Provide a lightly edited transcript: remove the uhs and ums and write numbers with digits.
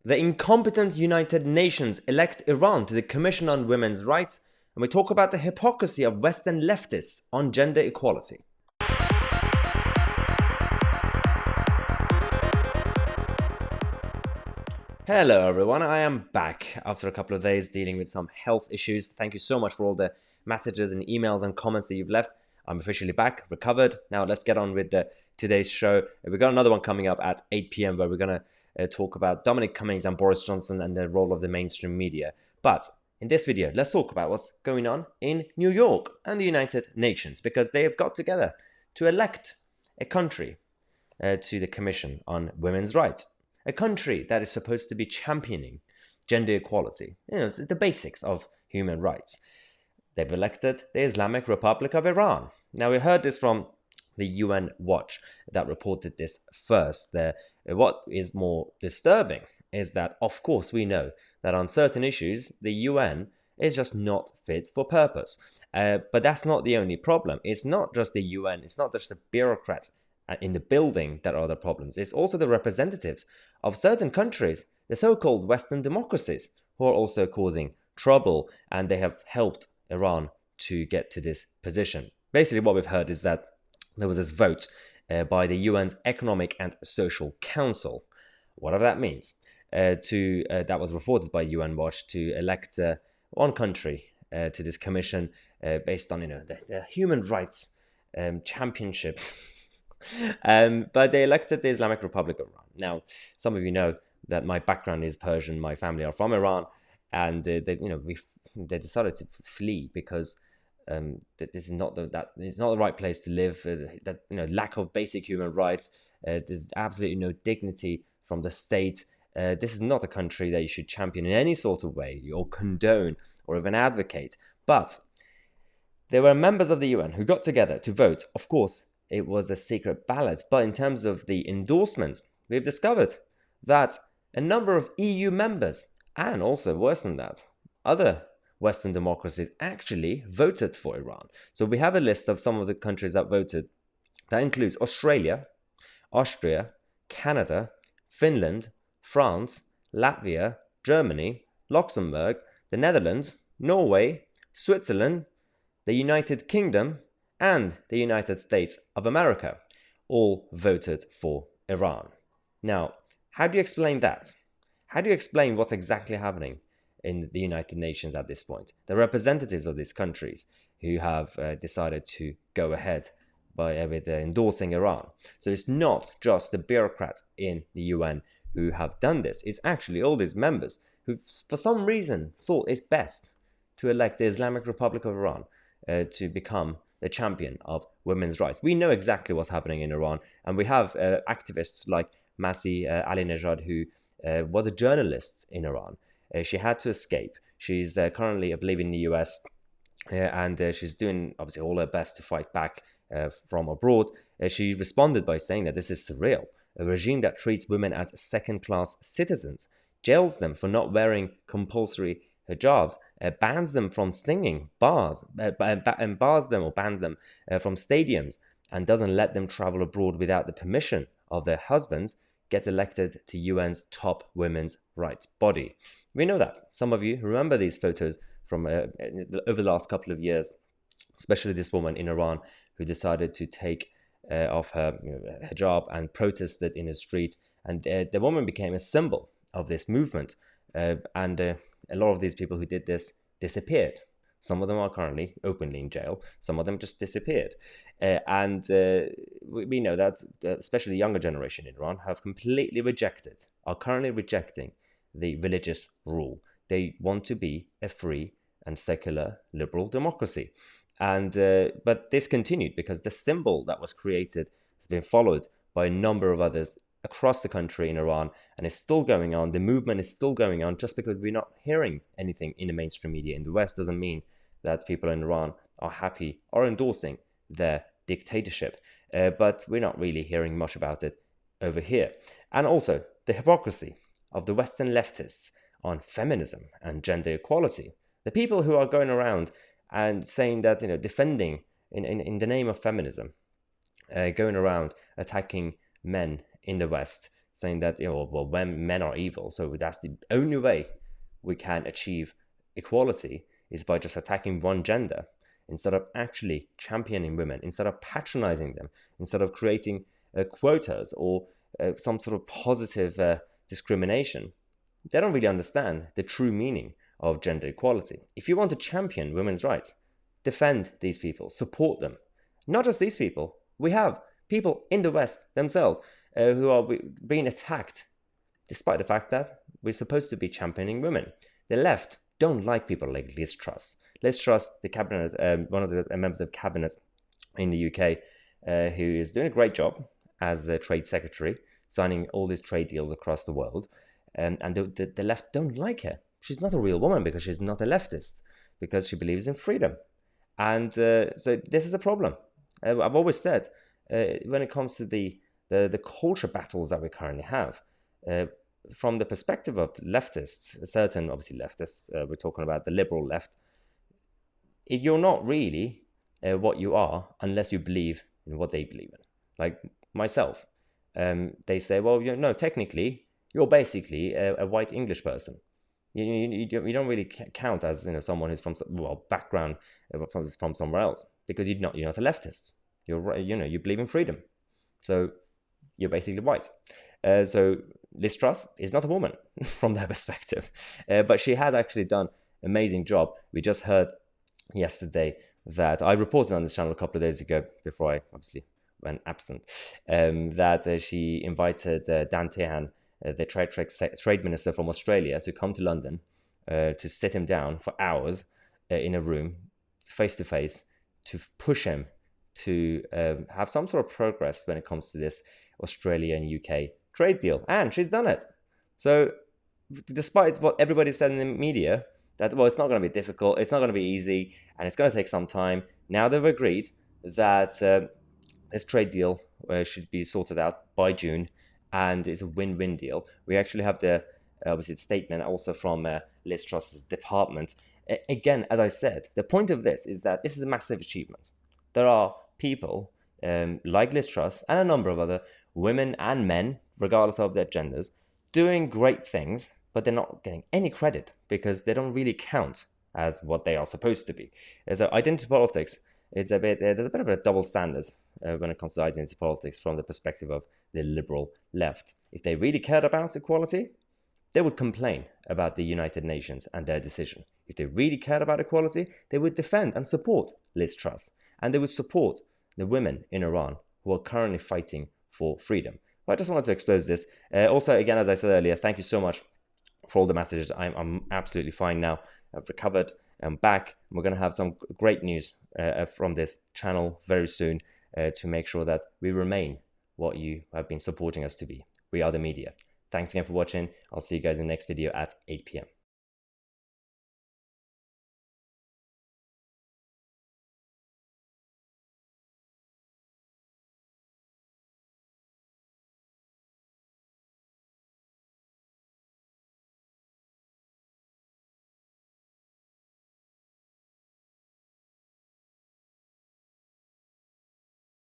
The incompetent United Nations elect Iran to the Commission on Women's Rights, and we talk about the hypocrisy of Western leftists on gender equality. Hello everyone, I am back after a couple of days dealing with some health issues. Thank you so much for all the messages and emails and comments that you've left. I'm officially back, recovered. Now let's get on with today's show. We've got another one coming up at 8 p.m. where we're going to talk about Dominic Cummings and Boris Johnson and the role of the mainstream media. But in this video, let's talk about what's going on in New York and the United Nations, because they have got together to elect a country to the Commission on Women's Rights. A country that is supposed to be championing gender equality, it's the basics of human rights. They've elected the Islamic Republic of Iran. Now, we heard this from the UN Watch that reported this first. What is more disturbing is that, of course, we know that on certain issues, the UN is just not fit for purpose. But that's not the only problem. It's not just the UN, it's not just the bureaucrats in the building that are the problems. It's also the representatives of certain countries, the so-called Western democracies, who are also causing trouble, and they have helped Iran to get to this position. Basically, what we've heard is that there was this vote by the UN's Economic and Social Council, whatever that means, that was reported by UN Watch to elect one country to this commission based on the human rights championships. But they elected the Islamic Republic of Iran. Now, some of you know that my background is Persian. My family are from Iran, and they decided to flee because this is not it's not the right place to live. Lack of basic human rights. There's absolutely no dignity from the state. This is not a country that you should champion in any sort of way, or condone, or even advocate. But there were members of the UN who got together to vote. Of course, it was a secret ballot, but in terms of the endorsement, we've discovered that a number of EU members, and also worse than that, other Western democracies actually voted for Iran. So we have a list of some of the countries that voted. That includes Australia, Austria, Canada, Finland, France, Latvia, Germany, Luxembourg, the Netherlands, Norway, Switzerland, the United Kingdom, and the United States of America all voted for Iran. Now, how do you explain that? How do you explain what's exactly happening in the United Nations at this point? The representatives of these countries who have decided to go ahead with endorsing Iran. So it's not just the bureaucrats in the UN who have done this. It's actually all these members who, for some reason, thought it's best to elect the Islamic Republic of Iran to become the champion of women's rights. We know exactly what's happening in Iran, and we have activists like Masih Alinejad, who was a journalist in Iran. She had to escape. She's currently, I believe, in the US, and she's doing, obviously, all her best to fight back from abroad. She responded by saying that this is surreal. A regime that treats women as second-class citizens, jails them for not wearing compulsory hijabs, bans them from singing bars, and bars them or bans them from stadiums, and doesn't let them travel abroad without the permission of their husbands, gets elected to UN's top women's rights body. We know that. Some of you remember these photos from over the last couple of years, especially this woman in Iran who decided to take off her hijab and protested in the street, and the woman became a symbol of this movement. And a lot of these people who did this disappeared. Some of them are currently openly in jail. Some of them just disappeared. And we know that especially the younger generation in Iran are currently rejecting the religious rule. They want to be a free and secular liberal democracy. And but this continued because the symbol that was created has been followed by a number of others across the country in Iran, and it's still going on. The movement is still going on. Just because we're not hearing anything in the mainstream media in the West doesn't mean that people in Iran are happy or endorsing their dictatorship. But we're not really hearing much about it over here. And also the hypocrisy of the Western leftists on feminism and gender equality. The people who are going around and saying that, defending in the name of feminism, going around attacking men in the West, saying that, well, when men are evil, so that's the only way we can achieve equality is by just attacking one gender, instead of actually championing women, instead of patronizing them, instead of creating quotas or some sort of positive discrimination. They don't really understand the true meaning of gender equality. If you want to champion women's rights, defend these people, support them. Not just these people. We have people in the West themselves who are being attacked, despite the fact that we're supposed to be championing women. The left don't like people like Liz Truss. Liz Truss, the cabinet, one of the members of cabinet in the UK, who is doing a great job as the trade secretary, signing all these trade deals across the world. And the left don't like her. She's not a real woman because she's not a leftist, because she believes in freedom. And so this is a problem. I've always said, when it comes to the culture battles that we currently have, from the perspective of leftists, certain obviously leftists, we're talking about the liberal left, you're not really what you are unless you believe in what they believe in. Like myself, they say, well, no, technically, you're basically a white English person. You don't really count as someone who's from background from somewhere else, because you're not a leftist. You believe in freedom, so you're basically white. So Liz Truss is not a woman from that perspective, but she has actually done an amazing job. We just heard yesterday that I reported on this channel a couple of days ago before I obviously went absent, that she invited Dan Tehan, the trade minister from Australia, to come to London to sit him down for hours in a room, face to face, to push him to have some sort of progress when it comes to this Australia and UK trade deal. And she's done it. So despite what everybody said in the media, that, well, it's not going to be difficult, it's not going to be easy, and it's going to take some time, now they've agreed that this trade deal should be sorted out by June, and it's a win-win deal. We actually have the obviously statement also from Liz Truss's department. Again, as I said, the point of this is that this is a massive achievement. There are people like Liz Truss and a number of other women and men, regardless of their genders, doing great things, but they're not getting any credit because they don't really count as what they are supposed to be. So identity politics is there's a bit of a double standard when it comes to identity politics from the perspective of the liberal left. If they really cared about equality, they would complain about the United Nations and their decision. If they really cared about equality, they would defend and support Liz Truss, and they would support the women in Iran who are currently fighting for freedom. Well, I just wanted to expose this. Also, again, as I said earlier, thank you so much for all the messages. I'm absolutely fine now. I've recovered. I'm back. We're going to have some great news from this channel very soon to make sure that we remain what you have been supporting us to be. We are the media. Thanks again for watching. I'll see you guys in the next video at 8 p.m.